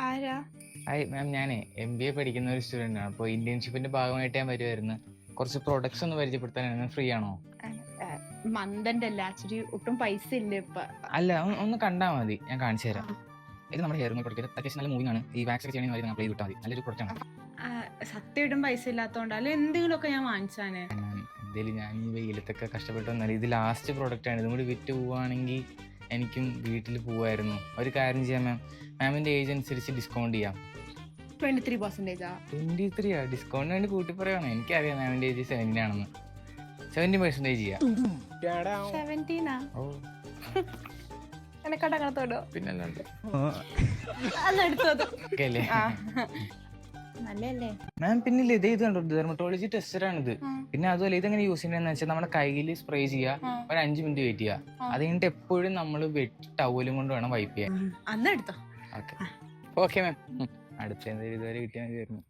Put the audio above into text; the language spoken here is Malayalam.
ആരാ? ഹായ് മാം, ഞാനേ MBA പഠിക്കുന്ന ഒരു സ്റ്റുഡൻ്റ് ആണ്. അപ്പോൾ ഇന്റേൺഷിപ്പിന്റെ ഭാഗമായിട്ട് ഞാൻ വരുമായിരുന്നു. കുറച്ച് പ്രൊഡക്ട്സ് ഒന്ന് പരിചയപ്പെടുത്താനാണ്. ഫ്രീ ആണോ? മന്ദന്റെ അല്ല, ആക്ച്വലി ഒട്ടും പൈസ ഇല്ല ഇപ്പൊ. അല്ല, ഒന്ന് കണ്ടാൽ മതി, ഞാൻ കാണിച്ചു തരാം. ഇത് നമ്മുടെ ഹെയർ പ്രൊഡക്റ്റ് അത്യാവശ്യം നല്ല മൂവിംഗ് ആണ്. ഈ വാക്സ് ഒക്കെ ചെയ്യണമെങ്കിൽ അപ്ലൈ വിട്ടാൽ മതി. നല്ലൊരു പ്രൊഡക്റ്റ് ആണ്. സത്യമായിട്ടും പൈസ ഇല്ലാത്തോണ്ട് അല്ലെ എന്തെങ്കിലുമൊക്കെ ഞാൻ വാങ്ങിച്ചാന്. എന്തായാലും ഞാൻ ഈ വെയിലത്തൊക്കെ കഷ്ടപ്പെട്ട് വന്നാൽ ഇത് ലാസ്റ്റ് പ്രൊഡക്റ്റ് ആണ്. ഇതും കൂടി വിറ്റ് പോവുകയാണെങ്കിൽ എനിക്കും വീട്ടിൽ പോവായിരുന്നു. ഒരു കാര്യം ചെയ്യാം മാം, മാമിന്റെ ഏജ് അനുസരിച്ച് ഡിസ്കൗണ്ട് ചെയ്യാം. 23%. 23 ഡിസ്കൗണ്ട് വേണ്ടി കൂട്ടി പറയുവാണ്. എനിക്കറിയാം മാമിന്റെ ഏജ് 17 ആണെന്ന്. 70% ചെയ്യാം. 17 ഓ എന്നെക്കാട്ട് അങ്ങനത്തോടോ? പിന്നല്ലാണ്ട് അന്നെടുത്തത് ഓക്കെ അല്ലേ നല്ലല്ലേ മാം? പിന്നില്ല, ഇത് കണ്ടോ, ഡെർമറ്റോളജി ടെസ്റ്ററാണിത്. പിന്നെ അതുപോലെ ഇതെങ്ങനെ യൂസ് ചെയ്യണമെന്ന് വെച്ചാൽ നമ്മുടെ കയ്യിൽ സ്പ്രേ ചെയ്യുക, ഒരു 5 മിനിറ്റ് വെയിറ്റ് ചെയ്യുക. അത് കഴിഞ്ഞിട്ട് എപ്പോഴും നമ്മൾ ടവലും കൊണ്ട് വേണം വൈപ്പ് ചെയ്യാൻ. അന്നെടുത്തോ? Okay okay ma'am. അടുത്ത എന്തെങ്കിലും ഇതുവരെ കിട്ടിയാൽ മതിയായിരുന്നു.